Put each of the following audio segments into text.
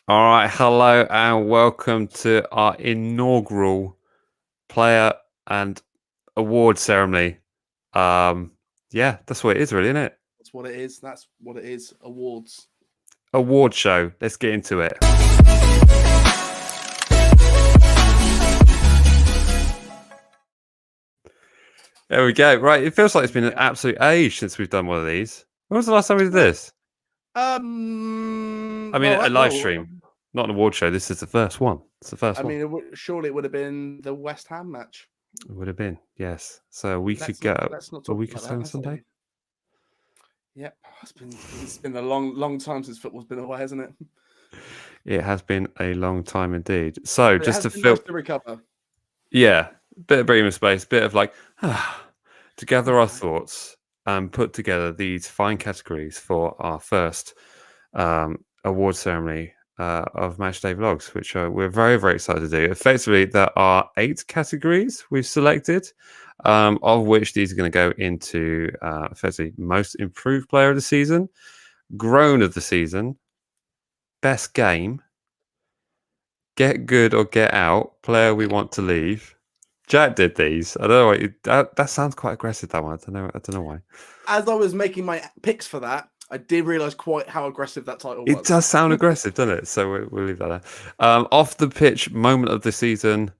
All right, hello and welcome to our inaugural player and award ceremony. Yeah, that's what it is, really, isn't it? That's what it is. That's what it is. Awards. Award show. Let's get into it. There we go. Right, it feels like it's been an absolute age since we've done one of these. When was the last time we did this? A Live stream, not an award show. This is the first one. It's the first one. Surely it would have been the West Ham match. It would have been, yes. So a week ago. Let's not a talk week about ago on Sunday. Yep, it's been a long time since football's been away, hasn't it? It has been a long time indeed. So But just to nice to recover. Yeah, bit of breathing space, bit of like to gather our thoughts and put together these fine categories for our first award ceremony of Matchday Vlogs, which we're very, very excited to do. Effectively, there are 8 categories we've selected, of which these are going to go into effectively most improved player of the season, groan of the season, best game, get good or get out, player we want to leave. Jack did these. I don't know. That sounds quite aggressive. That one. I don't know why. As I was making my picks for that, I did realise quite how aggressive that title was. It does sound aggressive, doesn't it? So we'll leave that there. Off the pitch moment of the season,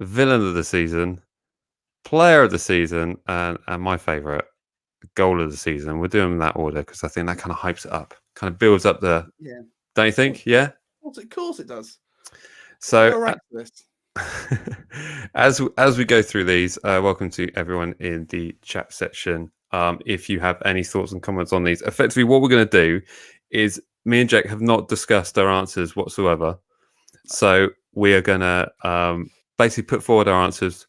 villain of the season, player of the season, and my favourite, goal of the season. We're doing them in that order because I think that kind of hypes it up, kind of builds up the. Yeah. Don't you think? Yeah. Of course it does. So. As we go through these, welcome to everyone in the chat section. If you have any thoughts and comments on these, effectively what we're going to do is me and Jack have not discussed our answers whatsoever. So we are going to basically put forward our answers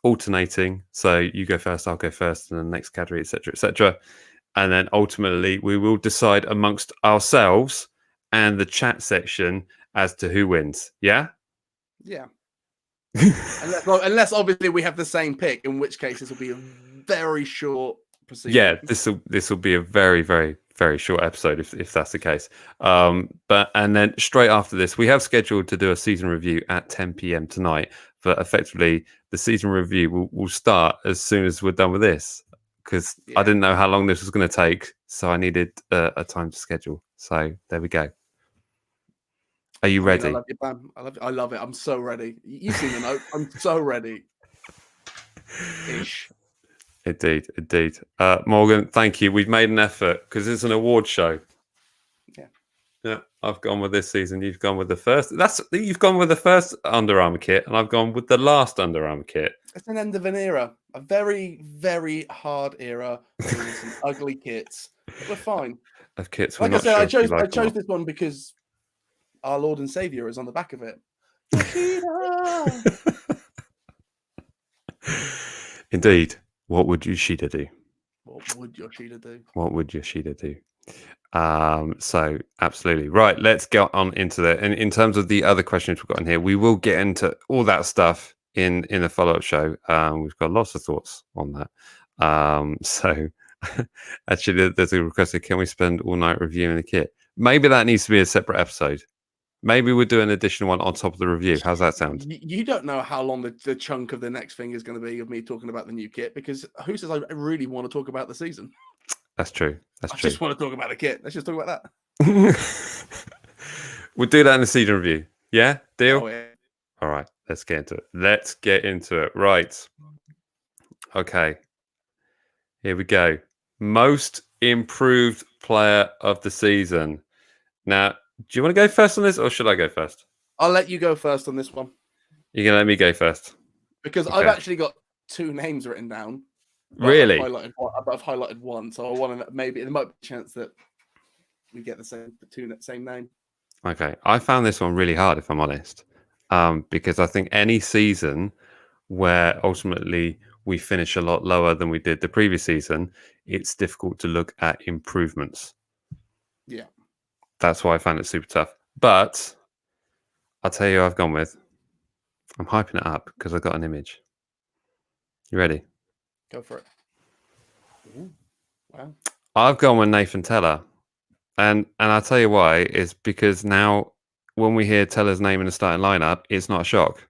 alternating. So you go first, I'll go first, and the next category, etc., etc. And then ultimately we will decide amongst ourselves and the chat section as to who wins. Yeah? Yeah. unless obviously we have the same pick, in which case this will be a very short proceeding. Yeah, this will be a very, very, very short episode if that's the case. And then straight after this, we have scheduled to do a season review at 10 p.m. tonight. But effectively, the season review will start as soon as we're done with this, because I didn't know how long this was going to take, so I needed a time to schedule. So there we go. Are you ready? I love you, Bam. I love it. I'm so ready. You've seen the note. I'm so ready. Ish. Indeed. Morgan, thank you. We've made an effort because it's an award show. Yeah. I've gone with this season. You've gone with the first. You've gone with the first Under Armour kit, and I've gone with the last Under Armour kit. It's an end of an era. A very, very hard era. Some ugly kits. But we're fine. Of kits. Like I said, I chose this one because our Lord and Savior is on the back of it. Indeed. What would Yoshida do? What would Yoshida do? So absolutely right. Let's get on into that. And in terms of the other questions we've got in here, we will get into all that stuff in a follow-up show. We've got lots of thoughts on that. So actually, there's a request that can we spend all night reviewing the kit? Maybe that needs to be a separate episode. Maybe we'll do an additional one on top of the review. How's that sound? You don't know how long the chunk of the next thing is going to be of me talking about the new kit, because who says I really want to talk about the season? That's true. I just want to talk about the kit. Let's just talk about that. We'll do that in the season review. Yeah? Deal? Oh, yeah. All right. Let's get into it. Right. Okay. Here we go. Most improved player of the season. Now, do you want to go first on this, or should I go first? I'll let you go first on this one. You're going to let me go first? Because I've actually got 2 names written down. Really? I've highlighted one, so I want to maybe there might be a chance that we get the same name. Okay. I found this one really hard, if I'm honest, because I think any season where ultimately we finish a lot lower than we did the previous season, it's difficult to look at improvements. Yeah. That's why I found it super tough. But I'll tell you who I've gone with. I'm hyping it up because I've got an image. You ready? Go for it. Ooh, wow. I've gone with Nathan Teller. And I'll tell you why, is because now when we hear Teller's name in the starting lineup, it's not a shock.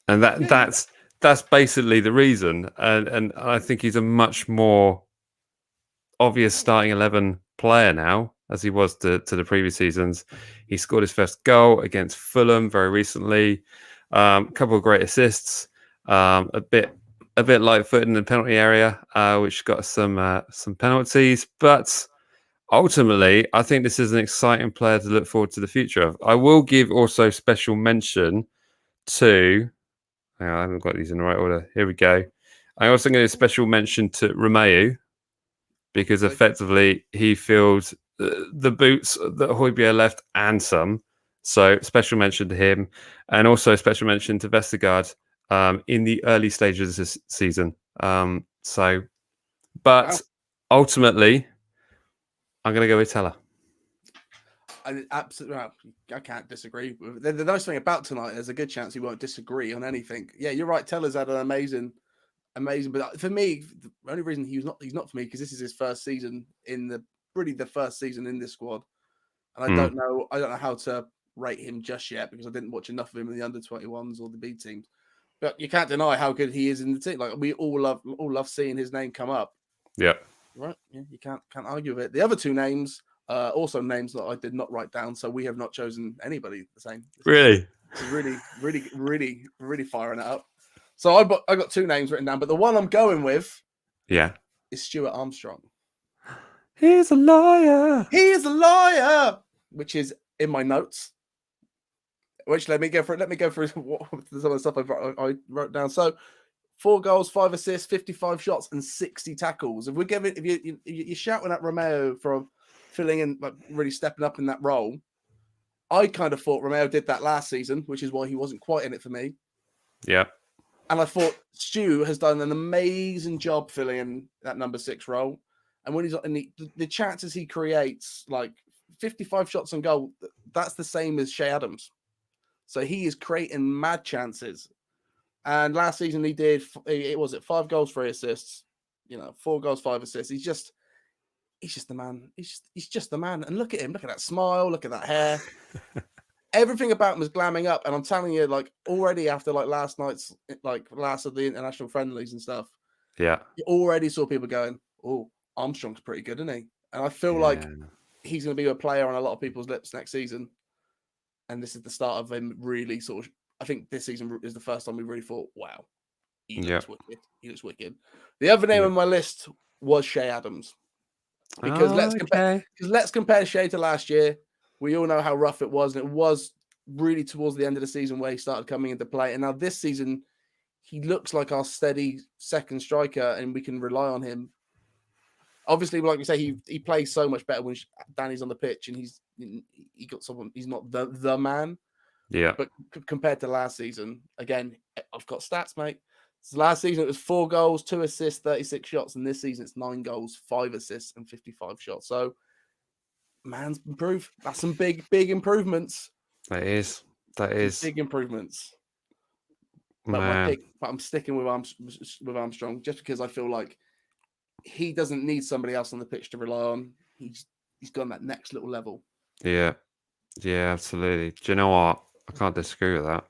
And that's basically the reason. And I think he's a much more obvious starting 11 player now, as he was to the previous seasons. He scored his first goal against Fulham very recently. A couple of great assists. A bit light-footed in the penalty area, which got some penalties. But ultimately, I think this is an exciting player to look forward to the future of. I will give also special mention to. Hang on, I haven't got these in the right order. Here we go. I'm also going to give a special mention to Romeu, because effectively he filled the boots that Højbjerg left and some. So special mention to him, and also special mention to Vestergaard in the early stages of this season. But ultimately, I'm going to go with Teller. Absolutely, I can't disagree. The nice thing about tonight, there's a good chance he won't disagree on anything. Yeah, you're right. Teller's had an amazing. But for me, the only reason he's not for me, because this is his first season in the first season in this squad, and I don't know how to rate him just yet, because I didn't watch enough of him in the under-21s or the B teams. But you can't deny how good he is in the team. Like, we all love seeing his name come up. Yeah. Right. Yeah, you can't argue with it. The other two names. Also names that I did not write down, so we have not chosen anybody the same. Really? This is really firing it up. So I got two names written down, but the one I'm going with, is Stuart Armstrong. He's a liar. He is a liar, which is in my notes. Which let me go through some of the stuff I wrote down. So 4 goals, 5 assists, 55 shots, and 60 tackles. If you're shouting at Romeu for filling in, like really stepping up in that role, I kind of thought Romeu did that last season, which is why he wasn't quite in it for me. Yeah. And I thought Stu has done an amazing job filling in that number 6 role. And when he's in the chances he creates, like 55 shots on goal, that's the same as Shea Adams. So he is creating mad chances. And last season he did, 5 goals, 3 assists, 4 goals, 5 assists. He's just the man. He's just the man. And look at him. Look at that smile. Look at that hair. Everything about him is glamming up. And I'm telling you, like, already after like last night's, like last of the international friendlies and stuff. Yeah. You already saw people going, "Oh, Armstrong's pretty good, isn't he?" And I feel like he's going to be a player on a lot of people's lips next season. And this is the start of him really sort of. I think this season is the first time we really thought, "Wow, he looks wicked. He looks wicked." The other name on my list was Shea Adams. Because let's compare Shea to last year. We all know how rough it was, and it was really towards the end of the season where he started coming into play. And now this season, he looks like our steady second striker, and we can rely on him. Obviously, like we say, he plays so much better when Danny's on the pitch, and he got someone. He's not the man. Yeah. But compared to last season, again, I've got stats, mate. So last season it was 4 goals, 2 assists, 36 shots, and this season it's 9 goals, 5 assists, and 55 shots. So, man's improved. That's some big improvements. That is big improvements. But I'm sticking with Armstrong just because I feel like he doesn't need somebody else on the pitch to rely on. He's gone that next little level. Yeah, absolutely. Do you know what? I can't disagree with that.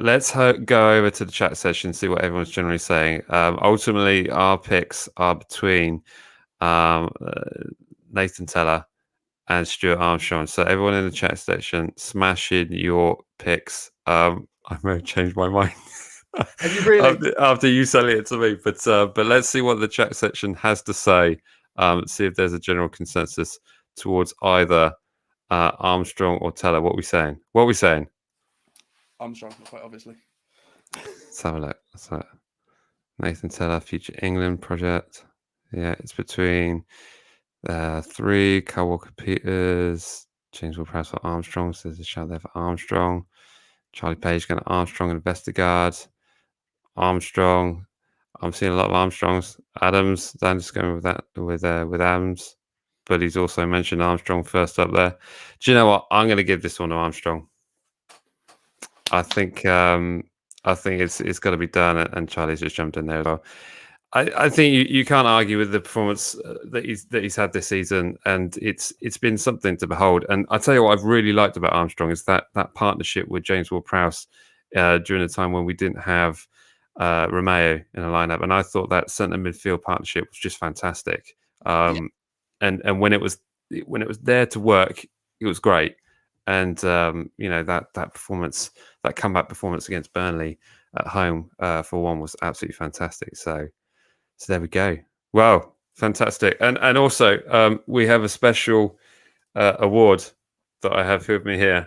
Let's go over to the chat session and see what everyone's generally saying. Ultimately, our picks are between Nathan Teller and Stuart Armstrong. So everyone in the chat section, smash in your picks. I may have changed my mind. Have you really? after you selling it to me, but let's see what the chat section has to say. See if there's a general consensus towards either Armstrong or Teller. What are we saying? Armstrong, quite obviously. Let's have a look. Nathan Teller, future England project. Yeah, it's between 3, Kyle Walker-Peters, James Ward-Prowse for Armstrong. So there's a shout there for Armstrong. Charlie Page going to Armstrong and Vestergaard. Armstrong. I'm seeing a lot of Armstrongs. Adams. I'm just going with that with Adams, but he's also mentioned Armstrong first up there. Do you know what? I'm going to give this one to Armstrong. I think it's got to be done, and Charlie's just jumped in there as well. I think you can't argue with the performance that he's had this season, and it's been something to behold. And I tell you what, I've really liked about Armstrong is that partnership with James Ward-Prowse during the time when we didn't have Romeo in a lineup, and I thought that centre midfield partnership was just fantastic. And when it was there to work, it was great. And that performance, that comeback performance against Burnley at home for one was absolutely fantastic. So there we go. Wow, fantastic. And also we have a special award that I have with me here.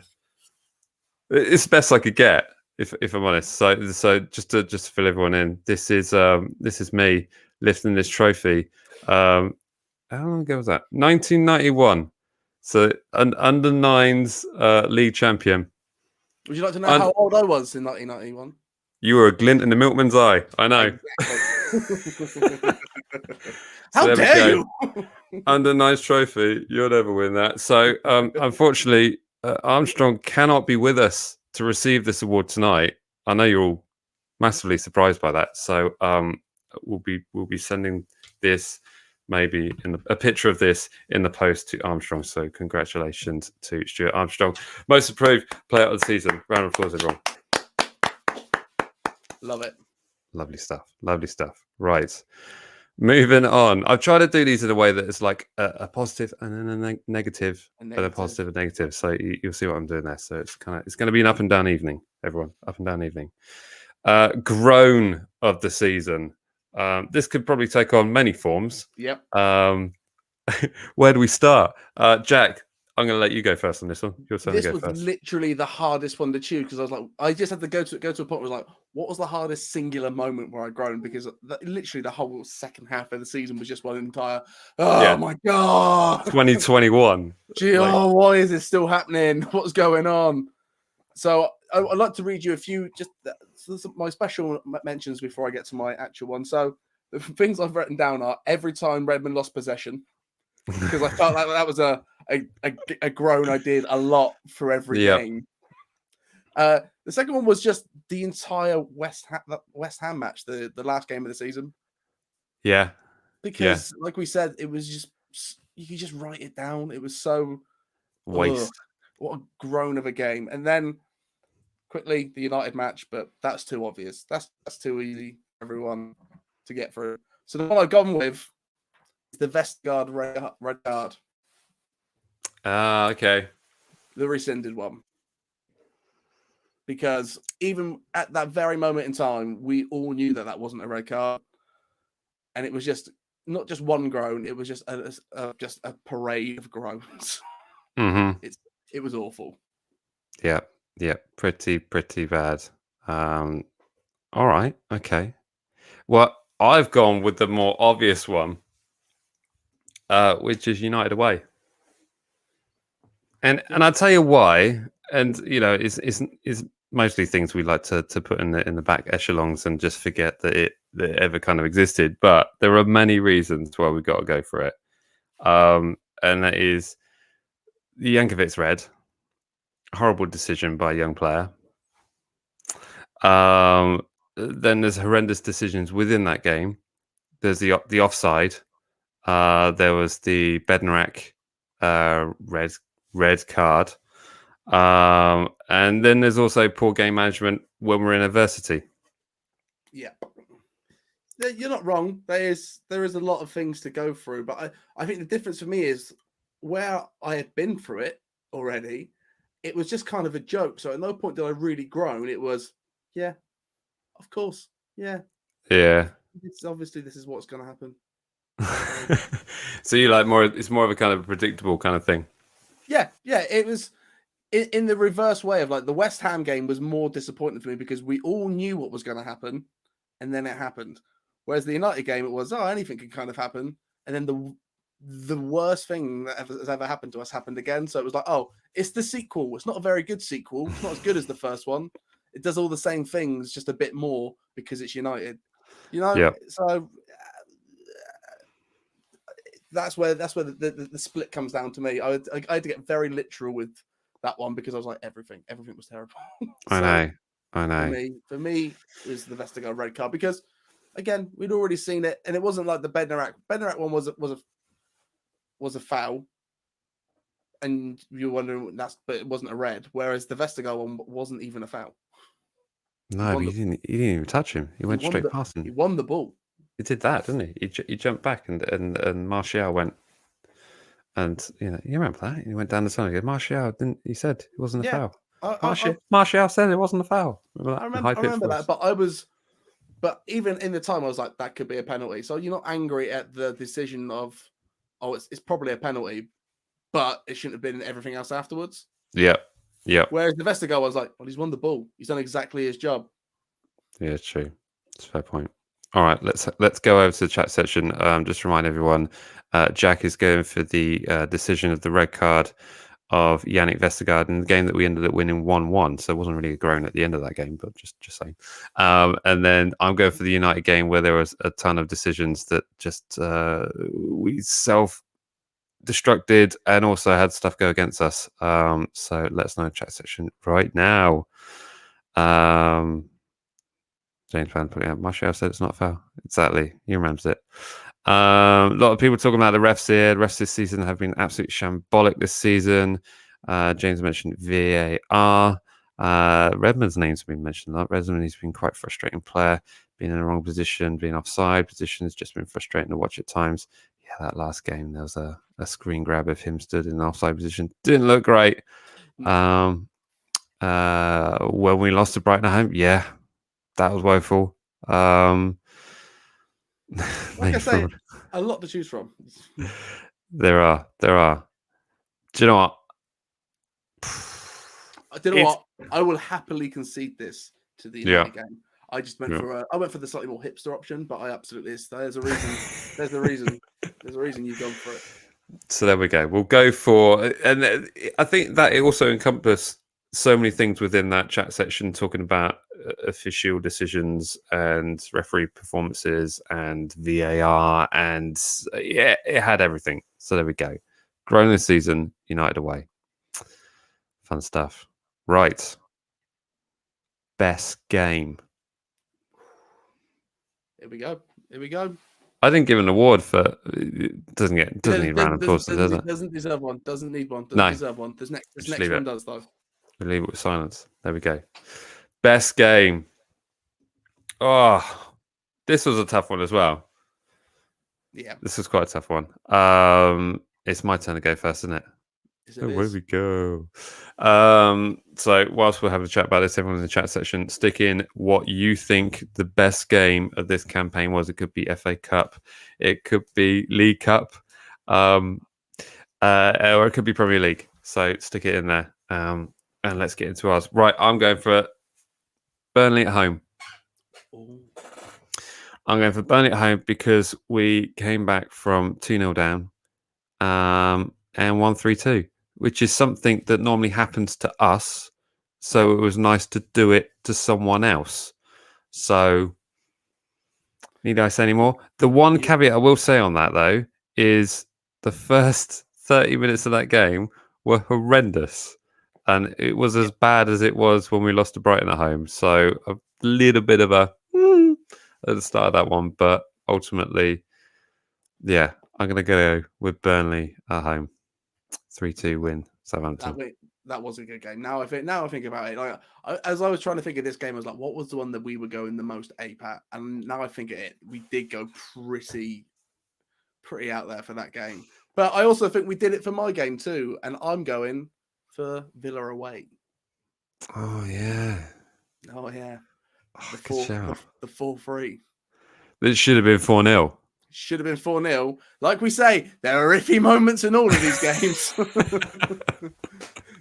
It's the best I could get, if I'm honest. So just to fill everyone in, this is me lifting this trophy. How long ago was that? 1991. So an under nines league champion. Would you like to know how old I was in 1991? You were a glint in the milkman's eye. I know. Exactly. How dare you? Under nines trophy. You'll never win that. So unfortunately, Armstrong cannot be with us to receive this award tonight. I know you're all massively surprised by that. So we'll be sending this, maybe a picture of this in the post to Armstrong. So congratulations to Stuart Armstrong, most improved player of the season. Round of applause, everyone. Love it. Lovely stuff. Lovely stuff. Right. Moving on. I've tried to do these in a way that is like a positive and then a negative, and a positive and negative. So you'll see what I'm doing there. So it's going to be an up and down evening, everyone. Up and down evening. Groan of the season. This could probably take on many forms. Yep. Where do we start? Jack, I'm going to let you go first on this one. Your turn to go first. This was literally the hardest one to choose because I was like, I just had to go to a point where I was like, what was the hardest singular moment where I groaned? Because literally the whole second half of the season was just one entire, my God. 2021. Gee, why is this still happening? What's going on? So I'd like to read you a few, just my special mentions before I get to my actual one. So the things I've written down are every time Redmond lost possession, because I felt like that was a groan I did a lot for every game. The second one was just the entire West Ham match, the last game of the season. Yeah. Because like we said, it was just, you could just write it down. It was so waste. What a groan of a game. And then quickly the United match, but that's too obvious. That's too easy for everyone to get through. So the one I've gone with is the Vestergaard red card. Okay. The rescinded one. Because even at that very moment in time, we all knew that wasn't a red card. And it was just not just one groan, it was just a parade of groans. Mm-hmm. It was awful. Yeah. Pretty bad. All right. Okay. Well, I've gone with the more obvious one, which is United away. And I'll tell you why. And it's mostly things we like to put in the back echelons and just forget that it ever kind of existed. But there are many reasons why we've got to go for it. And that is the Jankovic red. Horrible decision by a young player. Then there's horrendous decisions within that game. There's the offside. There was the Bednarak red card. And then there's also poor game management when we're in adversity. Yeah. You're not wrong. There is a lot of things to go through, but I think the difference for me is where I had been through it already, it was just kind of a joke. So at no point did I really groan. It was, yeah, of course. Yeah. Yeah. It's obviously this is what's going to happen. So you like more, it's more of a kind of predictable kind of thing. Yeah. It was in the reverse way of like the West Ham game was more disappointing for me because we all knew what was going to happen and then it happened. Whereas the United game, it was, anything can kind of happen. And then the worst thing that has ever happened to us happened again. So it was like, it's the sequel. It's not a very good sequel. It's not as good as the first one. It does all the same things, just a bit more because it's United. So that's where the split comes down to me. I had to get very literal with that one because I was like, everything was terrible. I know. For me, it was the Vestergaard red card because again, we'd already seen it, and it wasn't like the Bednarak one was a foul, and you're wondering but it wasn't a red. Whereas the Vestergaard one wasn't even a foul. No, but he didn't even touch him. He went straight past him. He won the ball. He did that, didn't he? He jumped back, and Martial went. And you remember that? He went down the tunnel. He goes, Martial didn't. He said it wasn't a foul. Martial said it wasn't a foul. I remember that, but even in the time, I was like, that could be a penalty. So you're not angry at the decision of, it's probably a penalty, but it shouldn't have been everything else afterwards. Yeah. Whereas the Vestergaard was like, well, he's won the ball. He's done exactly his job. Yeah, it's true. It's a fair point. All right, let's go over to the chat section. Just remind everyone, Jack is going for the decision of the red card of Yannick Vestergaard in the game that we ended up winning 1-1. So it wasn't really a groan at the end of that game, but just saying. And then I'm going for the United game where there was a ton of decisions that just we self-destructed and also had stuff go against us. So let us know in the chat section right now. James Van putting out. Martial said it's not a foul. Exactly. He remembers it. A lot of people talking about the refs here. The refs this season have been absolutely shambolic this season. James mentioned VAR. Redmond's name's been mentioned a lot. Redmond, he's been quite a frustrating player. Being in the wrong position, being offside position has just been frustrating to watch at times. Yeah, that last game, there was a screen grab of him stood in an offside position. Didn't look great. When we lost to Brighton at home, yeah, that was woeful. Like I say, a lot to choose from. There are. Do you know what? I will happily concede this to the United game. I just went for the slightly more hipster option, but I absolutely there's a reason. There's a reason you've gone for it. So there we go. We'll go for, and I think that it also encompassed so many things within that chat section, talking about official decisions and referee performances and VAR, and yeah, it had everything. So there we go. Groan this season, United away. Fun stuff. Right. Best game. Here we go. I didn't give an award for. It doesn't need round of applause, does it? Doesn't deserve one. Doesn't need one. Doesn't deserve one. This next one does though. We'll leave it with silence. There we go. Best game. Oh, this was a tough one as well. Yeah, this was quite a tough one. It's my turn to go first, isn't it? Where we go? So whilst we're having a chat about this, everyone in the chat section, stick in what you think the best game of this campaign was. It could be FA Cup, it could be League Cup, or it could be Premier League. So stick it in there, and let's get into ours. Right, I'm going for Burnley at home. Ooh. I'm going for Burnley at home because we came back from 2-0 down, and won 3-2. Which is something that normally happens to us. So it was nice to do it to someone else. So, need I say any more? The one caveat I will say on that, though, is the first 30 minutes of that game were horrendous. And it was as bad as it was when we lost to Brighton at home. So, a little bit of a at the start of that one. But ultimately, yeah, I'm going to go with Burnley at home. 3-2 win, Southampton. That was a good game. Now I think about it. Like, as I was trying to think of this game, I was like, what was the one that we were going the most ape at? And now I think of it, we did go pretty out there for that game. But I also think we did it for my game too. And I'm going for Villa away. Oh yeah. The 4-3. It should have been 4-0. Should have been 4-0. Like we say, there are iffy moments in all of these games.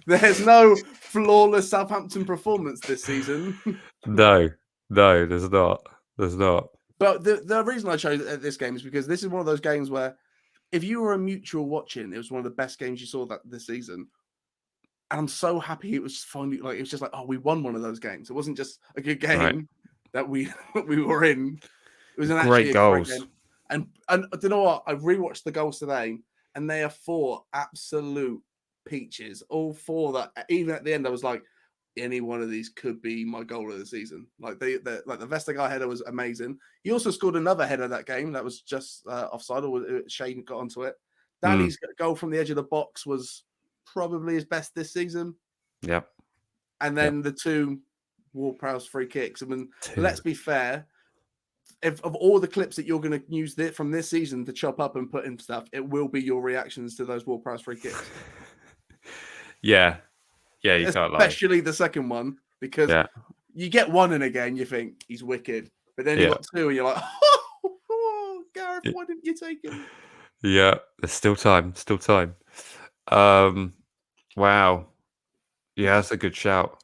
There's no flawless Southampton performance this season. No, there's not. But the reason I chose this game is because this is one of those games where if you were a mutual watching, it was one of the best games you saw this season. And I'm so happy it was finally it was just like, oh, we won one of those games. It wasn't just a good game that we were in. It was great goals. Great game. And do you know what? I rewatched the goals today, and they are 4 absolute peaches. All 4 that, even at the end, I was like, any one of these could be my goal of the season. Like the Vestergaard header was amazing. He also scored another header that game that was just offside, or Shane got onto it. Danny's goal from the edge of the box was probably his best this season. Yep. And then the 2 Ward-Prowse free kicks. I mean, let's be fair. If of all the clips that you're going to use from this season to chop up and put in stuff, it will be your reactions to those Ward-Prowse free kicks. Yeah, you can't lie. Especially the second one, because you get one in a game, you think he's wicked, but then you got 2, and you're like, oh, Gareth, why didn't you take him? Yeah, there's still time. Wow. Yeah, that's a good shout.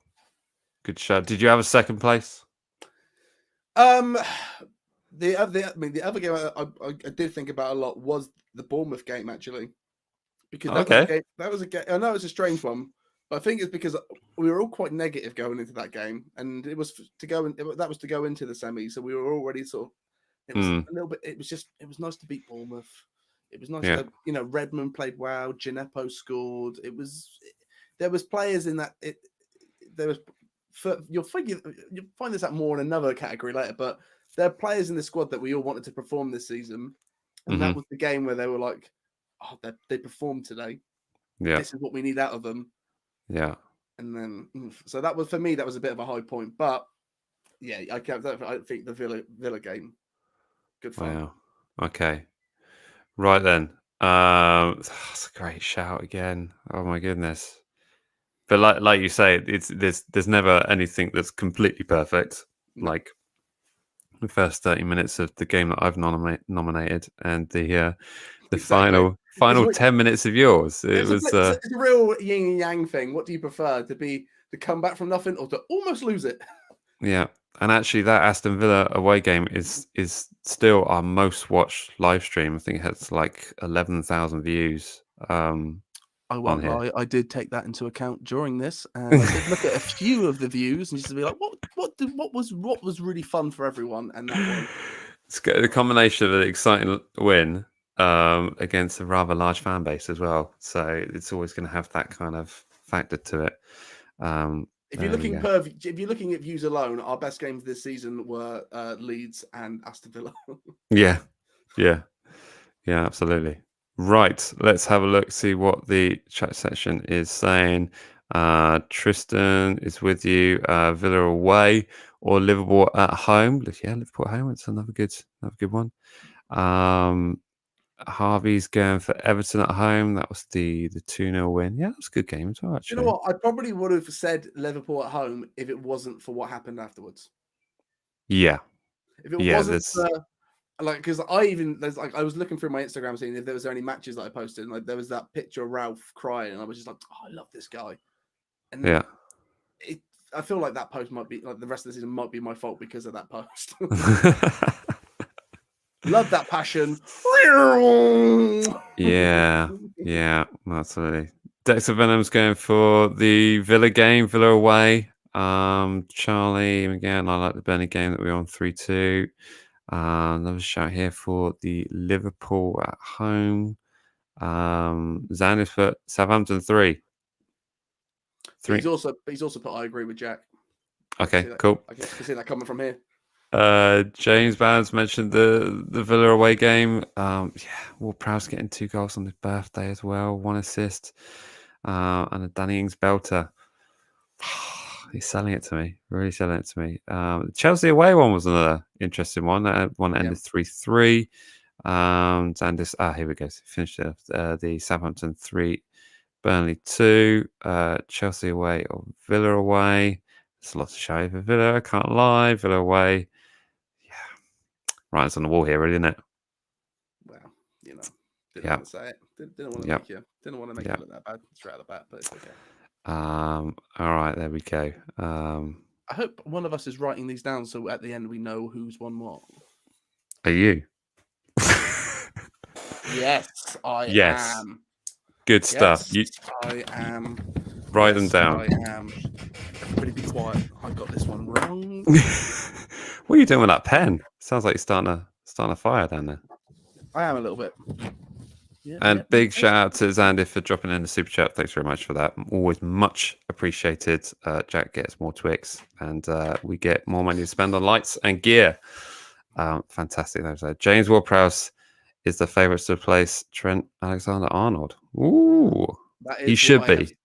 Did you have a second place? The other game I did think about a lot was the Bournemouth game, actually, because that was a game. I know it's a strange one, but I think it's because we were all quite negative going into that game, and it was to go into the semi, so we were already sort of. It was a little bit. It was nice to beat Bournemouth. It was nice. Yeah. Redmond played well. Gineppo scored. There was players in that. You'll find this out more in another category later, but there are players in the squad that we all wanted to perform this season, and that was the game where they were like, "Oh, they performed today. Yeah, this is what we need out of them." Yeah, and then so that was for me. That was a bit of a high point, but yeah, I think the Villa game, good fun. Wow. Okay. Right then. That's a great shout again. Oh my goodness. But like you say, there's never anything that's completely perfect. Like the first 30 minutes of the game that I've nominated, and the final 10 minutes of yours. It's a real yin and yang thing. What do you prefer, to come back from nothing or to almost lose it? Yeah. And actually, that Aston Villa away game is still our most watched live stream. I think it has like 11,000 views. I won't lie, I did take that into account during this, and I did look at a few of the views and just to be like, what was really fun for everyone, and that one. It's got a combination of an exciting win against a rather large fan base as well, so it's always going to have that kind of factor to it. If you're looking at views alone, our best games this season were Leeds and Aston Villa. Yeah, absolutely. Right, let's have a look, see what the chat section is saying. Tristan is with you. Villa away or Liverpool at home? Yeah, Liverpool at home. It's another good one. Harvey's going for Everton at home. That was the 2-0 win. Yeah, that was a good game as well, actually. You know what? I probably would have said Liverpool at home if it wasn't for what happened afterwards. Yeah. If it wasn't because I was looking through my Instagram seeing if there was any matches that I posted, and there was that picture of Ralph crying, and I was just like, oh, I love this guy. And I feel like that post might be like the rest of the season might be my fault because of that post. Love that passion. Yeah, absolutely. Dexter Venom's going for the Villa game, Villa away. Charlie, again, I like the Burnley game that we were on 3-2. Another shout here for the Liverpool at home. Xander's put Southampton 3. He's also put I agree with Jack. Okay, cool. I can see that coming from here. James Barnes mentioned the Villa away game. Ward-Prowse getting 2 goals on his birthday as well, 1 assist, and a Danny Ings belter. He's selling it to me, really selling it to me. Chelsea away one was another interesting one. That one ended 3-3. Xandis, here we go. So finished the Southampton 3, Burnley 2, Chelsea away or Villa away. There's a lot to show for Villa. I can't lie. Villa away. Yeah. Right, on the wall here, really, isn't it? Well, didn't want to say it. Didn't want to make you look that bad straight out of the bat, but it's okay. All right, there we go. I hope one of us is writing these down so at the end we know who's won what. Are you? Yes, I am. Good stuff. I am. Write them down. I am. Everybody be quiet. I got this one wrong. What are you doing with that pen? Sounds like you're starting a fire down there. I am a little bit. And big shout out to Xander for dropping in the super chat. Thanks very much for that. Always much appreciated. Jack gets more Twix, and we get more money to spend on lights and gear. Fantastic. James Ward-Prowse is the favourite to replace Trent Alexander-Arnold. Ooh, he should be.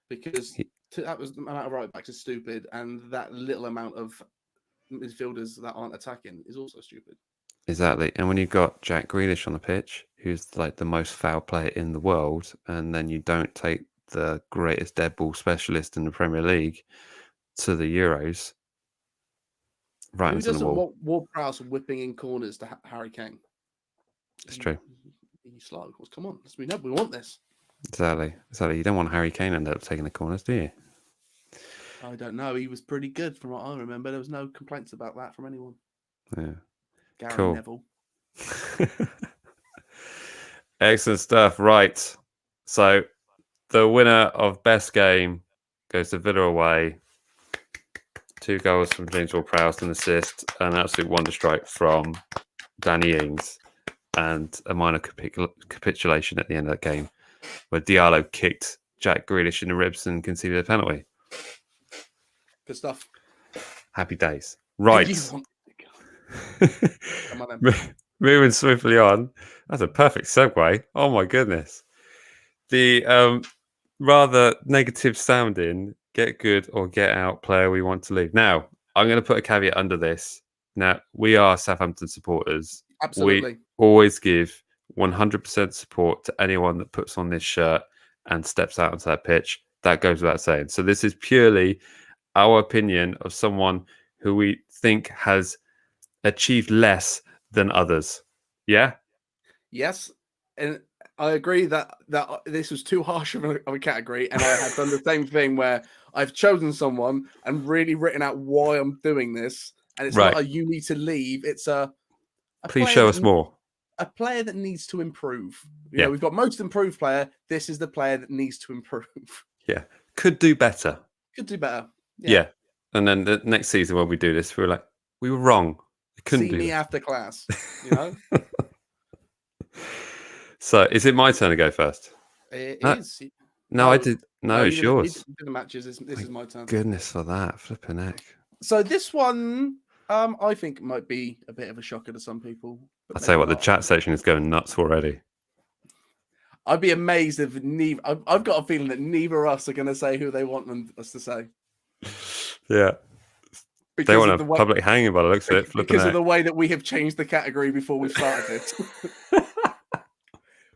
Because that was the amount of right backs is stupid, and that little amount of midfielders that aren't attacking is also stupid. Exactly. And when you've got Jack Grealish on the pitch, who's like the most foul player in the world, and then you don't take the greatest dead ball specialist in the Premier League to the Euros. Right. Who doesn't want Ward-Prowse whipping in corners to Harry Kane? It's true. Come on, we know we want this. Exactly. You don't want Harry Kane end up taking the corners, do you? I don't know. He was pretty good from what I remember. There was no complaints about that from anyone. Yeah. Gary Neville. Excellent stuff. Right. So the winner of best game goes to Villa away. 2 goals from James Ward-Prowse, an assist, an absolute wonder strike from Danny Ings, and a minor capitulation at the end of that game where Diallo kicked Jack Grealish in the ribs and conceded a penalty. Good stuff. Happy days. Right. Come on, then. Moving swiftly on. That's a perfect segue. Oh my goodness. The rather negative sounding get good or get out player we want to leave. Now, I'm going to put a caveat under this. Now, we are Southampton supporters. Absolutely. We always give 100% support to anyone that puts on this shirt and steps out onto that pitch. That goes without saying. So this is purely our opinion of someone who we think has achieved less than others. Yeah? Yes. And I agree that this was too harsh of a category, and I have done the same thing where I've chosen someone and really written out why I'm doing this, and it's not a you need to leave. It's a please show us more. A player that needs to improve. You know, we've got most improved player. This is the player that needs to improve. Yeah, could do better. Yeah. And then the next season when we do this, we're like, we were wrong. We couldn't see me after class. You know. So, is it my turn to go first? It is. No, I did. No, it's yours. The matches. This is my turn. Goodness for that. Flipping heck. So this one, I think might be a bit of a shocker to some people. I'll tell you what, the chat section is going nuts already. I'd be amazed if neither. I've got a feeling that neither of us are going to say who they want us to say. Yeah. Because they want a public hanging by the looks of it. Because of the way that we have changed the category before we started it.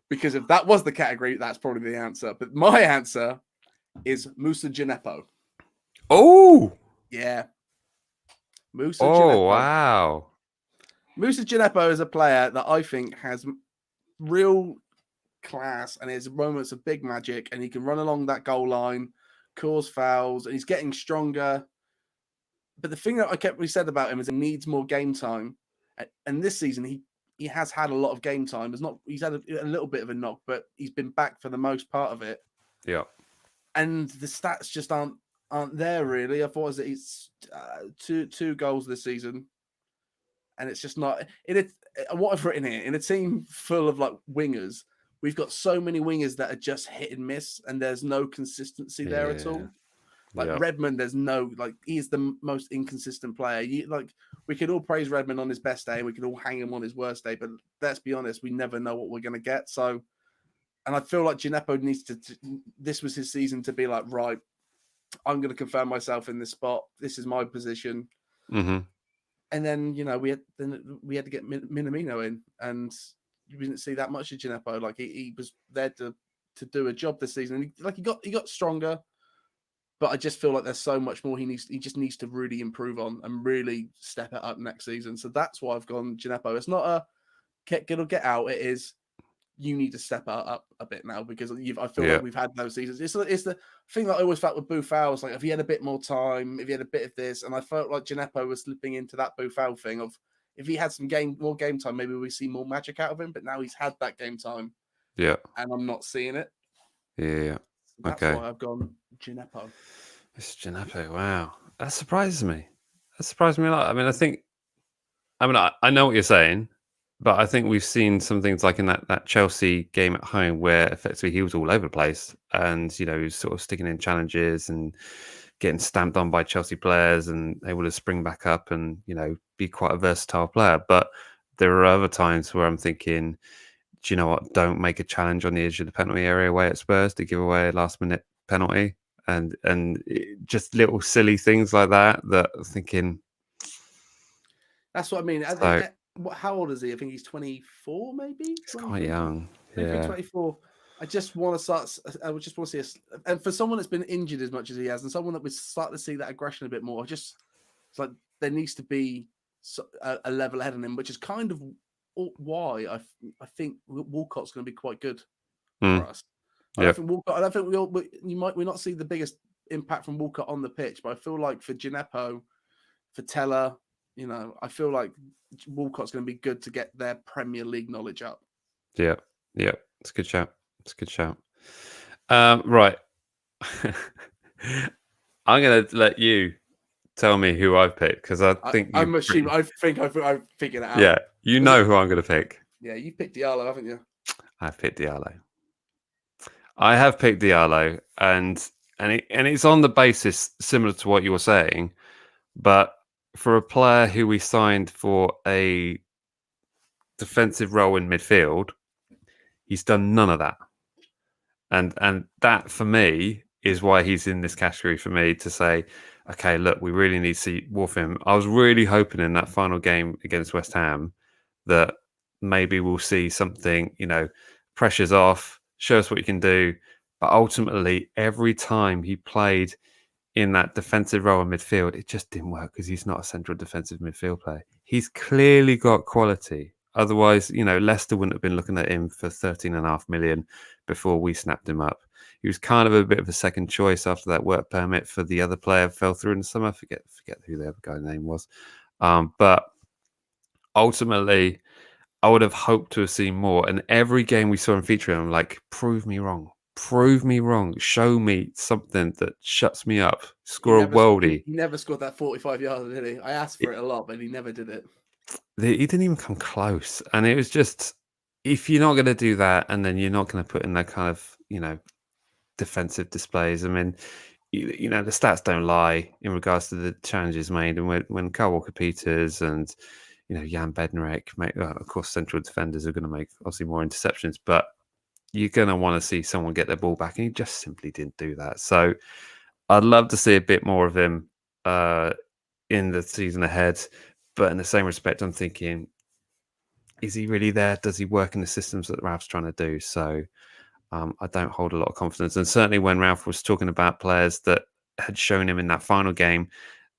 Because if that was the category, that's probably the answer. But my answer is Moussa Djenepo. Oh! Yeah. Moussa Djenepo. Wow. Moussa Djenepo is a player that I think has real class and his moments of big magic, and he can run along that goal line, cause fouls, and he's getting stronger. But the thing that we said about him is he needs more game time. And this season, he has had a lot of game time. He's had a little bit of a knock, but he's been back for the most part of it. Yeah. And the stats just aren't there really. I thought he's two goals this season, and it's just not. What I've written here, in a team full of like wingers, we've got so many wingers that are just hit and miss, and there's no consistency there at all. Like Redmond, there's no he's the most inconsistent player. We could all praise Redmond on his best day, and we could all hang him on his worst day. But let's be honest, we never know what we're going to get. So, and I feel like Djenepo needs to. This was his season to be like, right, I'm going to confirm myself in this spot. This is my position. Mm-hmm. And then we had to get Minamino in, and we didn't see that much of Djenepo. Like he was there to do a job this season. And he got stronger. But I just feel like there's so much more he just needs to really improve on and really step it up next season. So that's why I've gone Djenepo. It's not a get or get out. It is you need to step up a bit now because I feel like we've had those seasons. It's the thing that I always felt with Boufal was like if he had a bit more time, if he had a bit of this, and I felt like Djenepo was slipping into that Boufal thing of if he had some more game time, maybe we see more magic out of him. But now he's had that game time, and I'm not seeing it. Yeah. That's why I've gone Djenepo. It's Djenepo. Wow, that surprises me. That surprised me a lot. I mean, I know what you're saying, But I think we've seen some things like in that Chelsea game at home where effectively he was all over the place and, he was sort of sticking in challenges and getting stamped on by Chelsea players and able to spring back up and, be quite a versatile player. But there are other times where I'm thinking, do you know what? Don't make a challenge on the edge of the penalty area away at Spurs to give away a last minute penalty. And just little silly things like that I'm thinking. That's what I mean. So, How old is he? I think he's 24, maybe. it's quite young. 23, Yeah. 24. I just want to start. I would just want to see and for someone that's been injured as much as he has, and someone that we start to see that aggression a bit more. It's like there needs to be a level ahead of him, which is kind of why I think Walcott's going to be quite good for us. I don't think Walcott. I don't think we not see the biggest impact from Walcott on the pitch, but I feel like for Gineppo, for Teller, I feel like Walcott's going to be good to get their Premier League knowledge up. Yeah. It's a good shout. Right. I'm going to let you tell me who I've picked because I think I think I've figured it out. Yeah, who I'm going to pick. Yeah, you picked Diallo, haven't you? I've picked Diallo. I have picked Diallo, and it's on the basis similar to what you were saying, but for a player who we signed for a defensive role in midfield, he's done none of that. And that for me is why he's in this category for me to say, okay, look, we really need to see more of him. I was really hoping in that final game against West Ham that maybe we'll see something, pressure's off, show us what you can do. But ultimately, every time he played in that defensive role in midfield, it just didn't work because he's not a central defensive midfield player. He's clearly got quality. Otherwise, Leicester wouldn't have been looking at him for 13.5 million before we snapped him up. He was kind of a bit of a second choice after that work permit for the other player fell through in the summer. Forget who the other guy's name was. But ultimately, I would have hoped to have seen more. And every game we saw him featuring, I'm like, prove me wrong. Show me something that shuts me up. Score a worldie. He never scored that 45 yards, did he? I asked for it a lot, but he never did it. He didn't even come close. And it was just, if you're not going to do that, and then you're not going to put in that kind of, defensive displays. I mean, the stats don't lie in regards to the challenges made. And when Kyle Walker-Peters and, Jan Bednarek, of course, central defenders are going to make obviously more interceptions, but you're going to want to see someone get their ball back, and he just simply didn't do that. So I'd love to see a bit more of him in the season ahead. But in the same respect, I'm thinking, is he really there? Does he work in the systems that Ralph's trying to do? So I don't hold a lot of confidence. And certainly when Ralph was talking about players that had shown him in that final game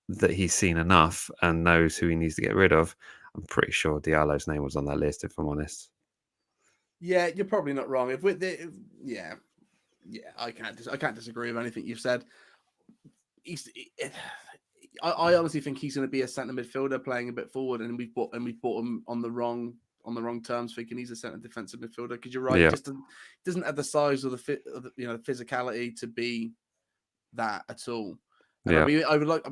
that he's seen enough and knows who he needs to get rid of, I'm pretty sure Diallo's name was on that list, if I'm honest. Yeah, you're probably not wrong. I can't disagree with anything you've said. I honestly think he's going to be a centre midfielder playing a bit forward, and we've bought him on the wrong terms, thinking he's a centre defensive midfielder. Because you're right, Yeah. he just doesn't have the size or the physicality to be that at all. And Yeah. I mean, I would like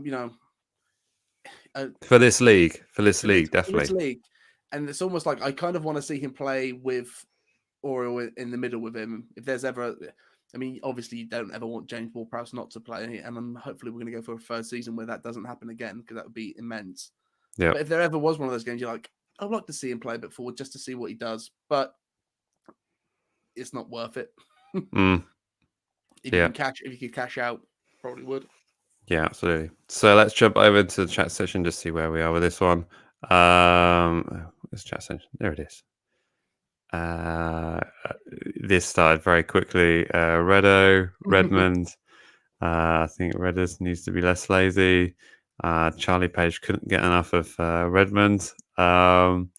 for this league, definitely. And it's almost like I kind of want to see him play with Oriel in the middle with him. If there's ever, I mean, obviously you don't ever want James Ward-Prowse not to play, and hopefully we're going to go for a third season where that doesn't happen again, because that would be immense. Yeah. But if there ever was one of those games, you're like, I'd like to see him play a bit forward just to see what he does, but it's not worth it. If you could cash out, probably would. Yeah, absolutely. So let's jump over to the chat session to see where we are with this one. This chat session, there it is. This started very quickly. Redmond. I think Redders needs to be less lazy. Charlie Page couldn't get enough of Redmond. Redmond.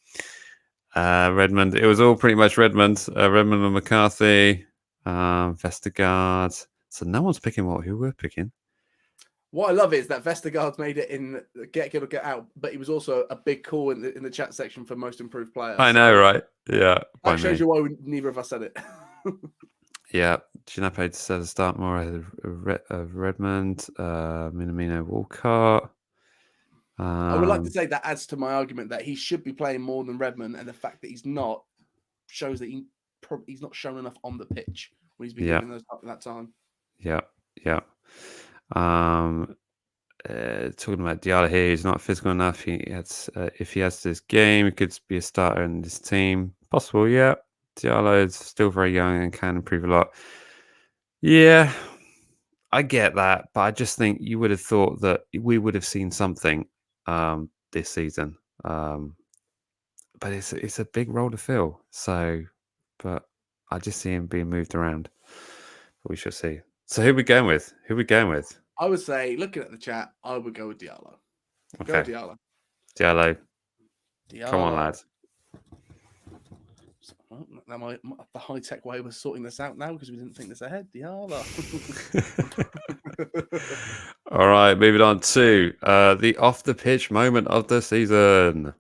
It was all pretty much Redmond. Redmond and McCarthy. Vestergaard. So no one's picking who we're picking. What I love is that Vestergaard's made it in Get Good or Get Out, but he was also a big call in the chat section for most improved player. I know, right? Yeah. That shows you why neither of us said it. Yeah. Gineppo said start more of Redmond, Minamino Walcott. I would like to say that adds to my argument that he should be playing more than Redmond, and the fact that he's not shows that he's not shown enough on the pitch when he's been given that time. Yeah. Talking about Diallo here, he's not physical enough. If he has this game, he could be a starter in this team. Possible, yeah. Diallo is still very young and can improve a lot. Yeah, I get that, but I just think you would have thought that we would have seen something this season. But it's a big role to fill. So, but I just see him being moved around. But we shall see. So who are we going with? I would say, looking at the chat, I would go with Diallo. Okay. Go Diallo. Diallo. Come on, lad. Now the high-tech way was sorting this out now because we didn't think this ahead. Diallo. All right, moving on to the off-the-pitch moment of the season.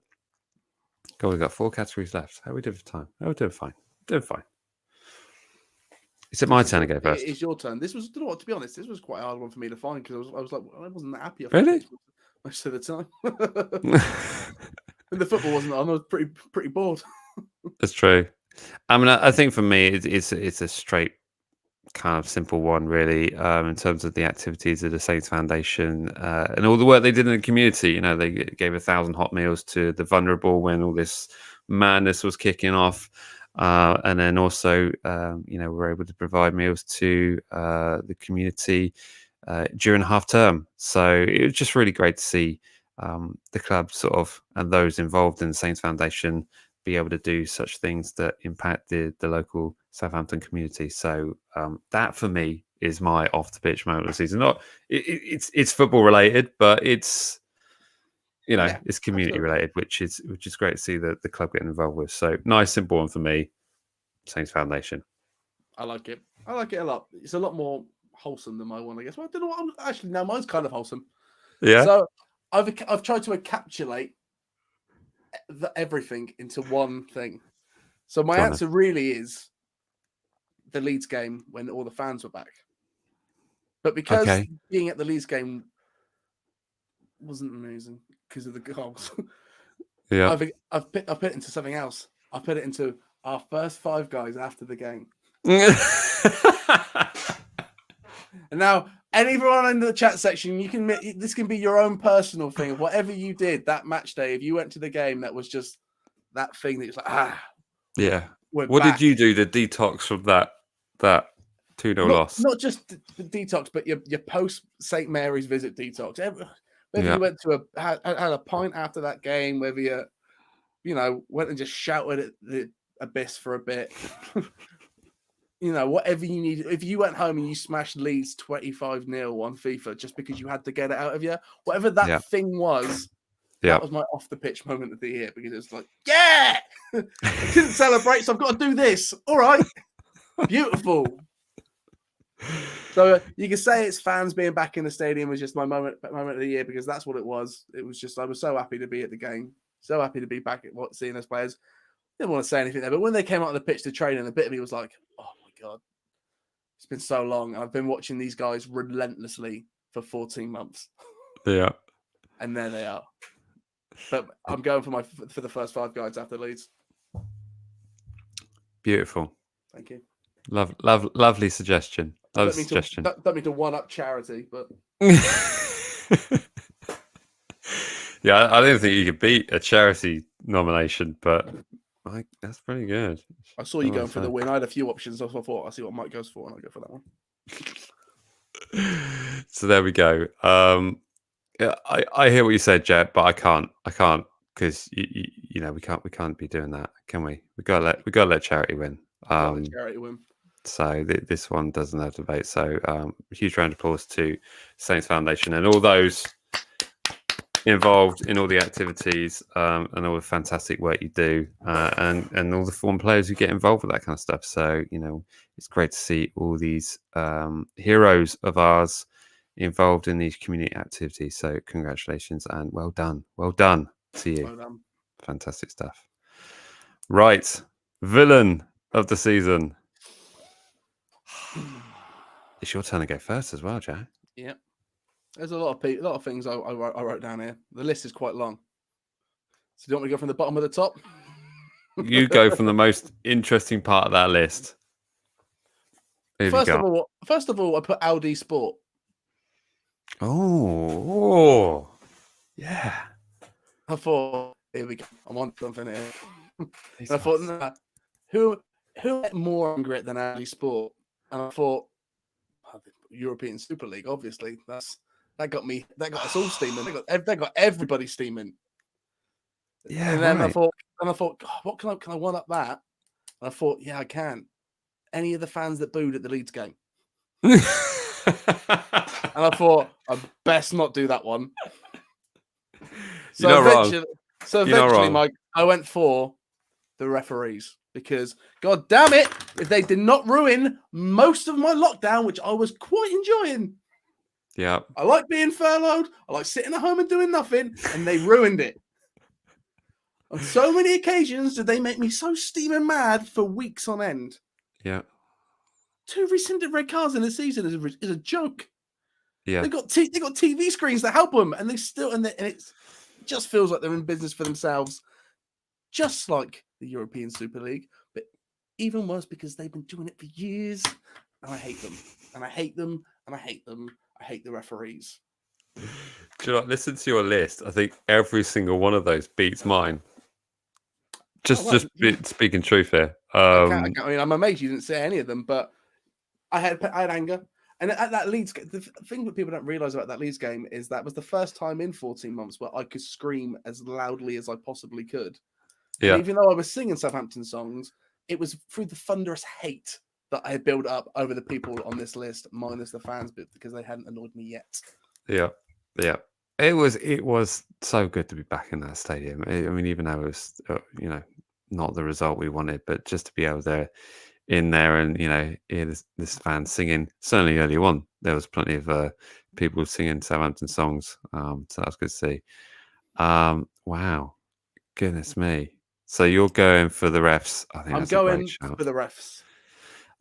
God, we've got 4 categories left. How are we doing for time? Oh, we're doing fine. Is it my turn to go first? It's your turn. This was, you know what, to be honest, this was quite a hard one for me to find because I was like, I wasn't that happy. Really? Most of the time. And the football wasn't on. I was pretty bored. That's true. I mean, I think for me, it's a straight kind of simple one, really, in terms of the activities of the Saints Foundation and all the work they did in the community. You know, they gave 1,000 hot meals to the vulnerable when all this madness was kicking off. And then also, we're able to provide meals to the community during half term. So it was just really great to see the club and those involved in the Saints Foundation be able to do such things that impact the local Southampton community. So that for me is my off the pitch moment of the season. It's football related, but it's it's community related, which is great to see the club getting involved with. So nice, simple one for me. Saints Foundation. I like it a lot. It's a lot more wholesome than my one, I guess. Well, I don't know what actually now mine's kind of wholesome. Yeah. So I've tried to encapsulate everything into one thing. So my answer really is the Leeds game when all the fans were back. But because being at the Leeds game wasn't amazing because of the goals, I've put it into something else. I put it into our first 5 guys after the game. And now, anyone in the chat section, this can be your own personal thing. Whatever you did that match day, if you went to the game, that was just that thing that it's like, yeah. What did you do to detox from that 2-0 loss? Not just the detox, but your post St. Mary's visit detox. Whether you went to had a pint after that game, whether you went and just shouted at the abyss for a bit. Whatever you need. If you went home and you smashed Leeds 25-0 on FIFA just because you had to get it out of you, whatever that thing was, that was my off-the-pitch moment of the year because it was like, I couldn't celebrate, so I've got to do this. All right. Beautiful. So you can say it's fans being back in the stadium was just my moment of the year because that's what it was. It was just, I was so happy to be at the game, so happy to be back at seeing those players. Didn't want to say anything there, but when they came out on the pitch to train, and a bit of me was like, oh my God, it's been so long. And I've been watching these guys relentlessly for 14 months. Yeah. And there they are. But I'm going for the first 5 guys after Leeds. Beautiful. Thank you. Lovely suggestion. Don't mean to one up charity, but yeah, I don't think you could beat a charity nomination, but that's pretty good. I saw you going for the win. I had a few options, so I thought I'll see what Mike goes for, and I'll go for that one. So there we go. I hear what you said, Jet, but I can't because we can't be doing that, can we? We gotta let charity win. Charity win. So this one doesn't have debate. So a huge round of applause to Saints Foundation and all those involved in all the activities and all the fantastic work you do and all the former players who get involved with that kind of stuff. So it's great to see all these heroes of ours involved in these community activities. So congratulations and well done to you. Well done. Fantastic stuff. Right, villain of the season. It's your turn to go first as well, Jack. Yep. There's a lot of things I wrote down here. The list is quite long. So do you want me to go from the bottom of the top? You go from the most interesting part of that list. First of all, I put Audi Sport. Oh, yeah. I thought, here we go. I want something here. And I thought, nah, who more angry than Audi Sport? And I thought, European Super League, obviously. That got us all steaming. They got everybody steaming. Yeah, and then right. I thought, God, what can I one up that? And I thought, yeah, I can. Any of the fans that booed at the Leeds game. And I thought, I best not do that one. You're not wrong. Eventually, Mike, I went for the referees because, God damn it, if they did not ruin most of my lockdown, which I was quite enjoying. Yeah. I like being furloughed. I like sitting at home and doing nothing, and they ruined it. On so many occasions did they make me so steaming mad for weeks on end. Yeah. 2 rescinded red cards in the season is a joke. Yeah. They got TV screens that help them, and they still and it just feels like they're in business for themselves, just like the European Super League, but even worse because they've been doing it for years, and I hate them, and I hate them, and I hate them. I hate the referees. Do you know, listen to your list. I think every single one of those beats mine. Just speaking truth here. I mean, I'm amazed you didn't say any of them, but I had anger. And at that Leeds, the thing that people don't realise about that Leeds game is that was the first time in 14 months where I could scream as loudly as I possibly could. Yeah. And even though I was singing Southampton songs, it was through the thunderous hate that I had built up over the people on this list, minus the fans, because they hadn't annoyed me yet. Yeah, yeah. It was so good to be back in that stadium. I mean, even though it was, not the result we wanted, but just to be able to in there and hear this fan singing. Certainly early on, there was plenty of people singing Southampton songs, so that was good to see. Wow, goodness me! So you're going for the refs? I think that's a great shout. For the refs.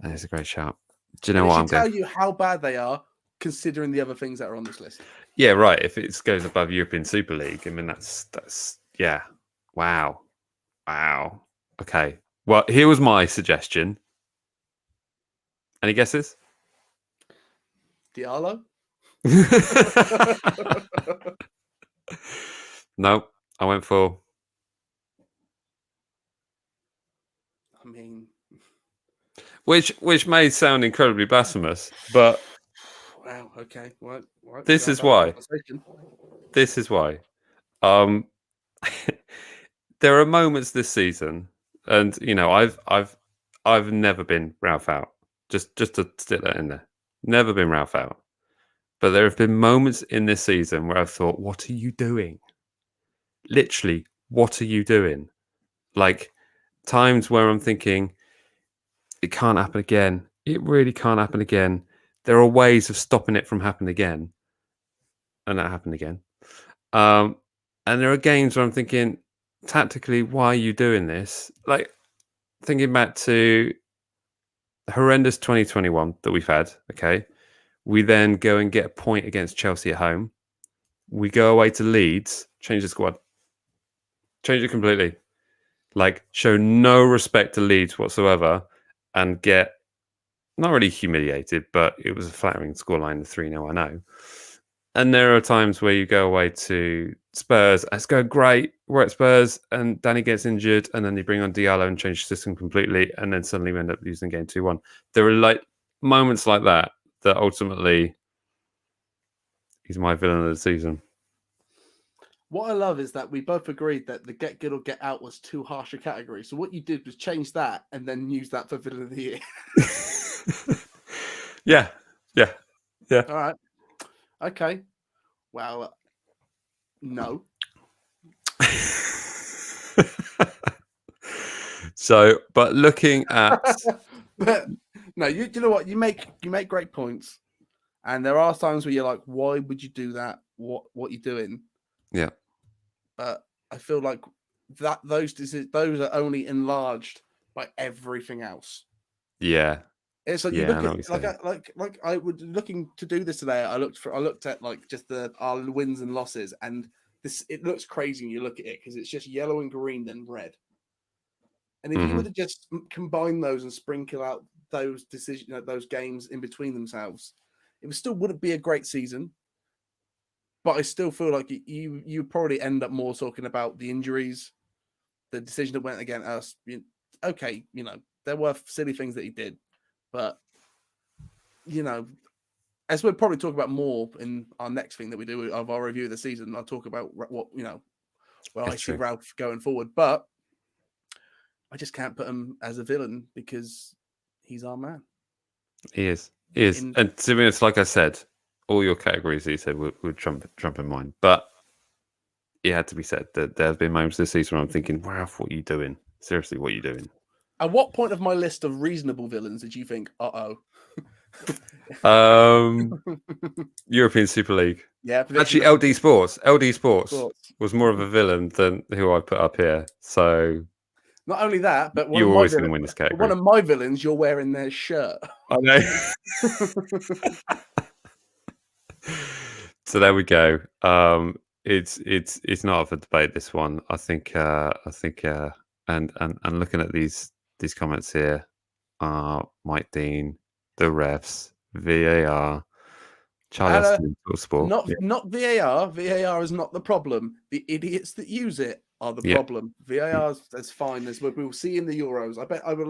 That is a great shout. Do you know what I'm going? Tell you how bad they are, considering the other things that are on this list. Yeah, right. If it goes above European Super League, I mean that's yeah. Wow. Okay. Well, here was my suggestion. Any guesses? Diallo? No, I went for. I mean, which may sound incredibly blasphemous, but wow. Okay. What? This is why. This is why. There are moments this season, and I've never been Ralph out. Just to stick that in there. Never been Ralph out. But there have been moments in this season where I've thought, what are you doing? Literally, what are you doing? Like times where I'm thinking, it can't happen again. It really can't happen again. There are ways of stopping it from happening again. And that happened again. And there are games where I'm thinking, tactically, why are you doing this? Like thinking back to the horrendous 2021 that we've had. Okay. We then go and get a point against Chelsea at home. We go away to Leeds, change the squad. Change it completely. Like, show no respect to Leeds whatsoever and get not really humiliated, but it was a flattering scoreline, 3-0, I know. And there are times where you go away to Spurs, and it's going great, we're at Spurs, and Danny gets injured, and then you bring on Diallo and change the system completely, and then suddenly we end up losing game 2-1. There are like moments like that ultimately he's my villain of the season. What I love is that we both agreed that the get good or get out was too harsh a category. So what you did was change that and then use that for villain of the year. Yeah. All right. Okay. Well, no. So, but looking at, but no, you know what? You make great points, and there are times where you're like, why would you do that? What you doing? Yeah. But I feel like those are only enlarged by everything else. Yeah. It's like you Yeah, I look know at what you're saying. like I was looking to do this today. I looked at like just our wins and losses, and it looks crazy when you look at it because it's just yellow and green then red. And if you were Mhm. to just combine those and sprinkle out those those games in between themselves, it still wouldn't be a great season. But I still feel like you probably end up more talking about the injuries, the decision that went against us. Okay, there were silly things that he did, but as we'll probably talk about more in our next thing that we do of our review of the season, I'll talk about what where I It's see true. Ralph going forward. But I just can't put him as a villain because he's our man. He is. He is. In And to be honest, like I said, all your categories that you said would trump in mine. But it had to be said that there have been moments this season where I'm thinking, Ralph, what are you doing? Seriously, what are you doing? At what point of my list of reasonable villains did you think, European Super League. yeah, Actually, predictions. LD Sports. LD Sports Sports. was more of a villain than who I put up here. So Not only that, but you're always going to win this one category. of my villains, you're wearing their shirt. I know. So there we go. It's not up for debate. This one, I think, and looking at these comments here, Mike Dean, the refs, VAR, Charlie Austin, Sport. Not VAR. VAR is not the problem. The idiots that use it are the problem. VAR is fine. As we will see in the Euros. I would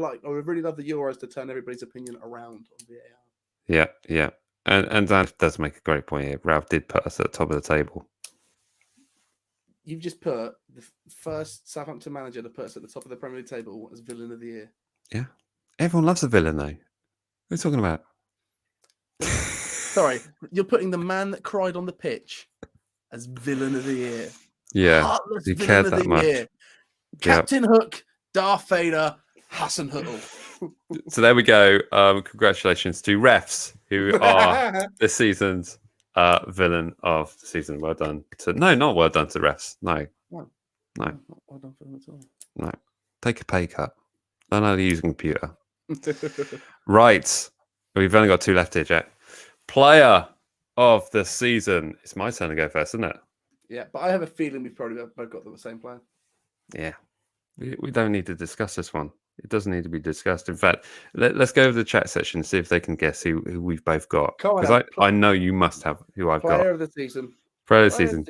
really love the Euros to turn everybody's opinion around on VAR. Yeah. And that does make a great point here. Ralph did put us at the top of the table. You've just put the first Southampton manager to put us at the top of the Premier League table as villain of the year. Yeah. Everyone loves a villain, though. What are you talking about? Sorry, you're putting the man that cried on the pitch as villain of the year. Yeah. Heartless You villain cared of that the much. year. Captain Hook, Darth Vader, Hassan Huttle. So there we go. Congratulations to refs who are this season's villain of the season. Well done not well done to refs. No. Well done for them at all. No. Take a pay cut. Learn how to use a computer. Right. We've only got two left here, Jack. Player of the season. It's my turn to go first, isn't it? Yeah, but I have a feeling we've probably both got the same player. Yeah. We don't need to discuss this one. It doesn't need to be discussed. In fact, let's go over the chat section and see if they can guess who we've both got. Because I know you must have who I've got. Player of the season. Player of the season.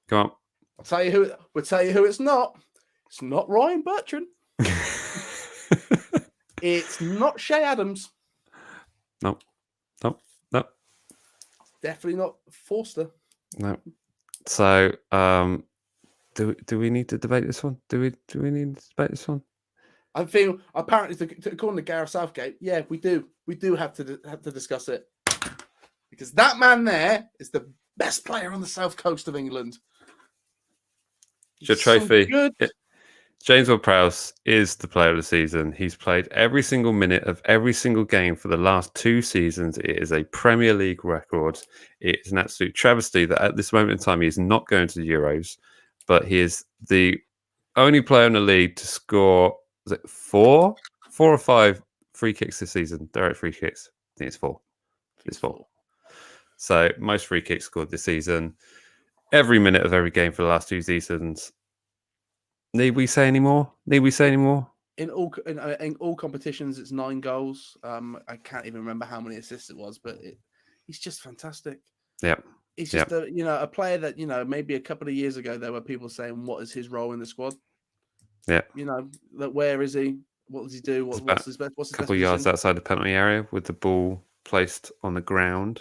Come on. We'll tell you who it's not. It's not Ryan Bertrand. It's not Shay Adams. Nope. Definitely not Forster. No. So, do we need to debate this one? Do we need to debate this one? I feel apparently, according to Gareth Southgate, yeah, we do. We do have to discuss it because that man there is the best player on the south coast of England. Your trophy. James Ward-Prowse is the player of the season. He's played every single minute of every single game for the last 2 seasons. It is a Premier League record. It is an absolute travesty that at this moment in time he is not going to the Euros, but he is the only player in the league to score, was it 4 or 5 free kicks this season? Direct free kicks. I think it's 4. It's 4. So most free kicks scored this season. Every minute of every game for the last 2 seasons. Need we say any more? In all competitions, it's 9 goals. I can't even remember how many assists it was, but he's just fantastic. Yeah. He's just a player that, maybe a couple of years ago there were people saying, what is his role in the squad? Yeah. Where is he? What does he do? What's his best? What's his couple best yards position? outside the penalty area with the ball placed on the ground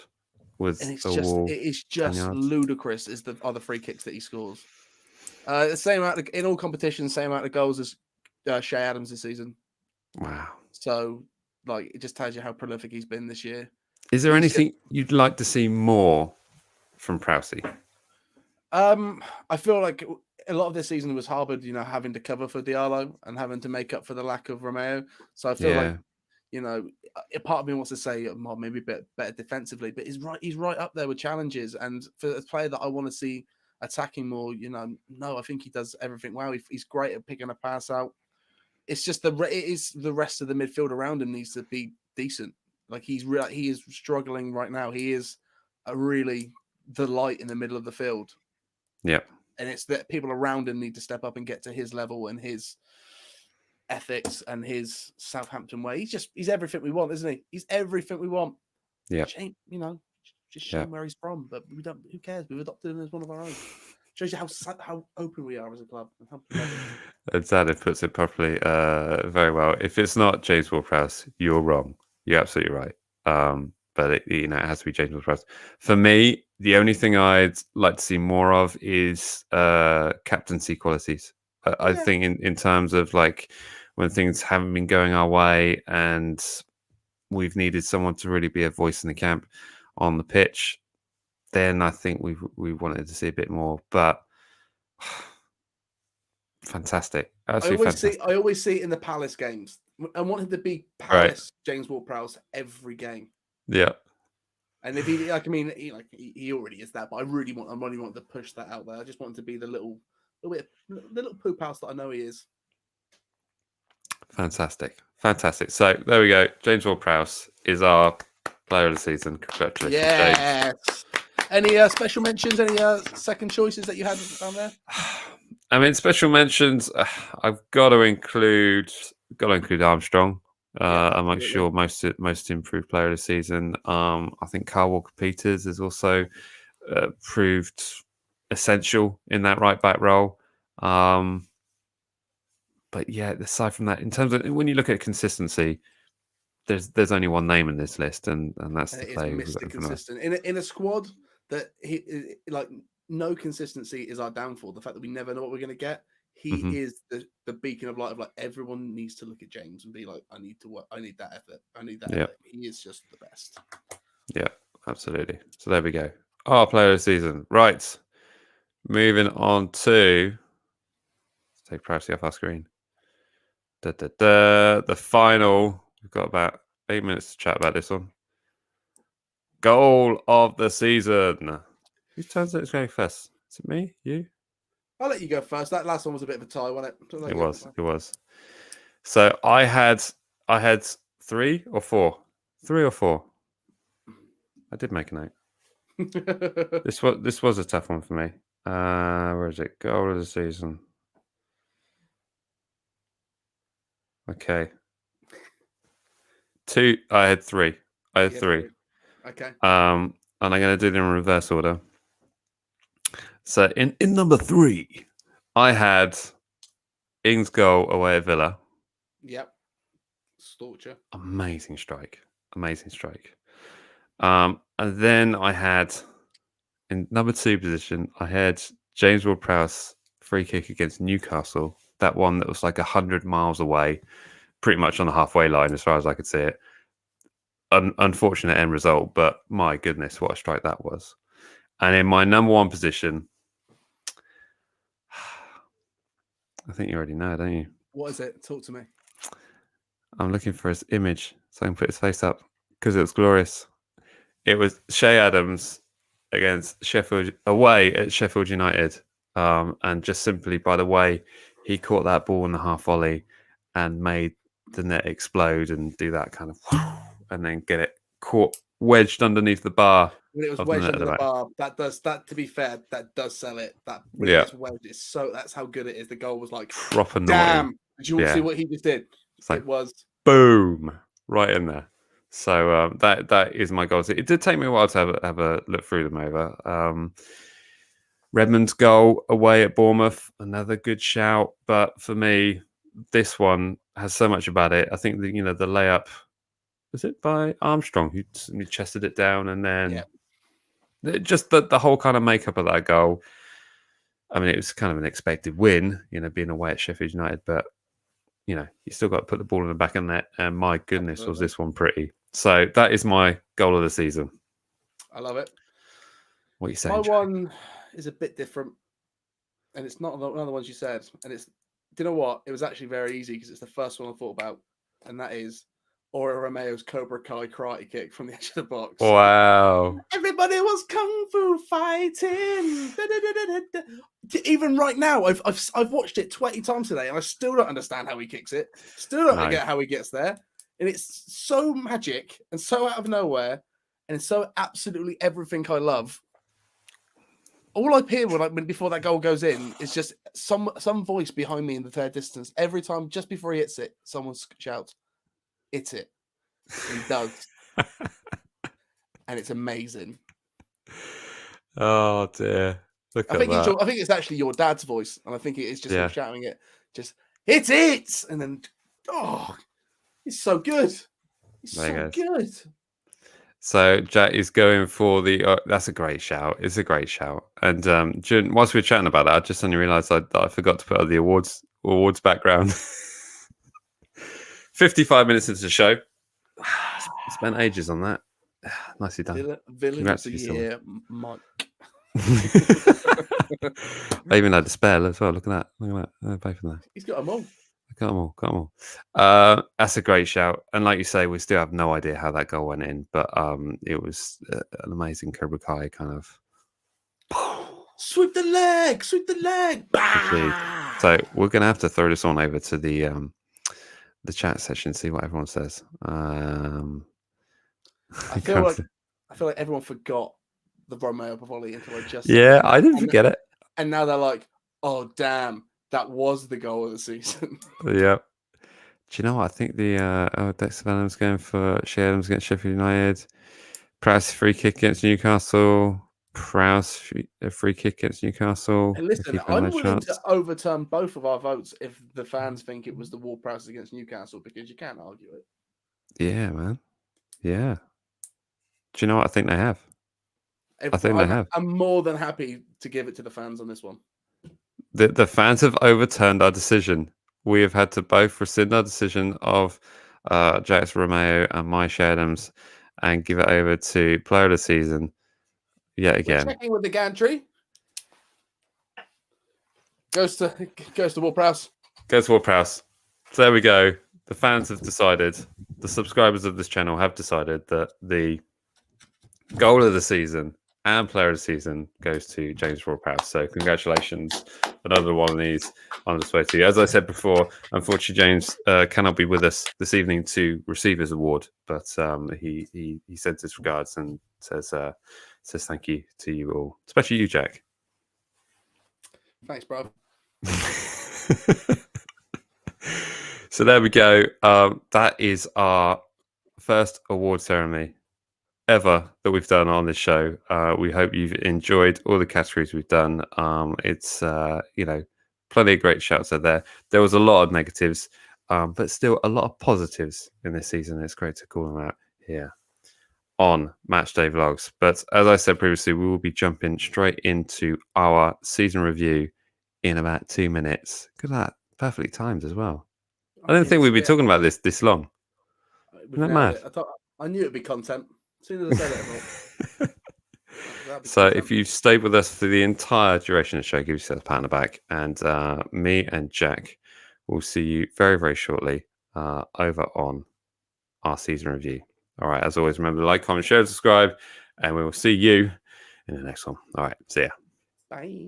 with it is just ludicrous. Are the free kicks that he scores? The same amount in all competitions, same amount of goals as Shay Adams this season. Wow! So, it just tells you how prolific he's been this year. Is there anything you'd like to see more from Prowsey? I feel like a lot of this season was harbored, having to cover for Diallo and having to make up for the lack of Romeo. So I feel like, a part of me wants to say maybe a bit better defensively, but he's right up there with challenges. And for a player that I want to see attacking more, no, I think he does everything well. He's great at picking a pass out. It's just the rest of the midfield around him needs to be decent. Like he is struggling right now. He is the light in the middle of the field. Yeah. And it's that people around him need to step up and get to his level and his ethics and his Southampton way. He's everything we want, isn't he? He's everything we want. Yeah. Shame, just shame where he's from, but we don't. Who cares? We've adopted him as one of our own. Shows you how open we are as a club and how loving. And Zadif puts it properly, very well. If it's not James Ward-Prowse, you're wrong. You're absolutely right. But it has to be James Ward-Prowse. For me, the only thing I'd like to see more of is captaincy qualities. I think in terms of like when things haven't been going our way and we've needed someone to really be a voice in the camp on the pitch, then I think we wanted to see a bit more. But fantastic. Absolutely I always see it in the Palace games. I want him to be Palace James Ward-Prowse every game. Yeah. And if he he already is that, but I really want to push that out there. I just want him to be the little poop house that I know he is. Fantastic. So there we go. James Ward-Prowse is our player of the season. Congratulations. Yes. James. Any special mentions? Any second choices that you had down there? I mean, special mentions. I've got to include Armstrong. I'm not sure most improved player of the season. I think Kyle Walker-Peters has also proved essential in that right back role. But yeah, aside from that, in terms of when you look at consistency, there's only one name in this list, and that's the player who's Mr. Consistent in a squad that he like. No consistency is our downfall. The fact that we never know what we're going to get. He is the beacon of light of like everyone needs to look at James and be like, I need to work. I need that effort. I need that. Effort. He is just the best. Yeah, absolutely. So there we go. Our player of the season. Right. Moving on to let's take privacy off our screen. The final. We've got about 8 minutes to chat about this one. Goal of the season. Whose turn is it going first? Is it me? You? I'll let you go first. That last one was a bit of a tie, wasn't it? It was. So I had 3 or 4. 3 or 4. I did make a note. This was a tough one for me. Where is it? Goal of the season. Okay. 2. I had 3. Okay. And I'm going to do them in reverse order. So in number 3, I had Ings' goal away at Villa. Yep. Storcher. Amazing strike. And then I had in number 2 position, I had James Ward-Prowse free kick against Newcastle. That one that was like 100 miles away, pretty much on the halfway line as far as I could see it. Unfortunate end result, but my goodness, what a strike that was. And in my number 1 position, I think you already know, don't you? What is it? Talk to me. I'm looking for his image so I can put his face up because it was glorious. It was Shea Adams against Sheffield away at Sheffield United. And just simply by the way he caught that ball in the half volley and made the net explode and do that kind of and then get it caught wedged underneath the bar. When it was wedged under the bar, that to be fair, that does sell it. That when it gets wedged, that's how good it is. The goal was like proper damn. naughty. Did you see what he just did? It was boom right in there. So that is my goal. It did take me a while to have a look through them over. Redmond's goal away at Bournemouth, another good shout. But for me, this one has so much about it. I think the layup, was it by Armstrong who chested it down, and then just the whole kind of makeup of that goal. I mean, it was kind of an expected win, being away at Sheffield United, but you still got to put the ball in the back of the net. And my goodness, was this one pretty. So that is my goal of the season. I love it. What are you saying? My one is a bit different, and it's not one of the ones you said. And it's, do you know what? It was actually very easy because it's the first one I thought about, and that is Ora Romeo's Cobra Kai karate kick from the edge of the box. Wow! Everybody was kung fu fighting. Even right now, I've watched it 20 times today, and I still don't understand how he kicks it. Still don't get how he gets there. And it's so magic and so out of nowhere and so absolutely everything I love. All I hear before that goal goes in is just some voice behind me in the third distance. Every time, just before he hits it, someone shouts, "Hit it." And he does. And it's amazing. Oh dear. Look I at think that. I think it's actually your dad's voice. And I think it is just him shouting it. Just, "Hit it!" And then, oh, it's so good. It's so good. So Jack is going for the. That's a great shout. It's a great shout. And whilst we were chatting about that, I just suddenly realised I forgot to put on the awards background. 55 minutes into the show. Spent ages on that. Nicely done. Villain of the year, Mike. I even had a spell as well. Look at that. Both of them. He's got them all. Got them all. That's a great shout. And like you say, we still have no idea how that goal went in, but it was an amazing Cobra Kai kind of sweep the leg. So we're gonna have to throw this on over to the chat session, see what everyone says. I feel like everyone forgot the Romeo volley until I just I didn't forget it. And now they're like, oh damn, that was the goal of the season. Yeah. Do you know what? I think the Dexter Vannum's going for Sheridan's against Sheffield United. Prowse free kick against Newcastle. Prowse free kick against Newcastle. And listen, I'm willing to overturn both of our votes if the fans think it was the Ward-Prowse against Newcastle, because you can't argue it. Yeah, man. Yeah. Do you know what? I think they have. They have. I'm more than happy to give it to the fans on this one. The fans have overturned our decision. We have had to both rescind our decision of Jax Romeo and my Shadams and give it over to player of the season yet again. We're checking with the gantry. Goes to Ward-Prowse. Goes to Ward-Prowse. So there we go. The fans have decided. The subscribers of this channel have decided that the goal of the season and player of the season goes to James Ward-Prowse. So congratulations. Another one of these on its way to you. As I said before, unfortunately, James cannot be with us this evening to receive his award, but he sends his regards and says thank you to you all, especially you, Jack. Thanks, bro. So there we go. That is our first award ceremony ever that we've done on this show. We hope you've enjoyed all the categories we've done. It's plenty of great shouts out there. There was a lot of negatives, but still a lot of positives in this season. It's great to call them out here on Matchday Vlogs. But as I said previously, we will be jumping straight into our season review in about 2 minutes. Look at that, perfectly timed as well. I didn't think we'd be talking about this long. Isn't that mad? I knew it'd be content. As soon as I said it, so if you've stayed with us for the entire duration of the show, give yourself a pat on the back. And me and Jack will see you very, very shortly over on our season review. All right, as always, remember to like, comment, share, and subscribe, and we will see you in the next one. All right, see ya. Bye.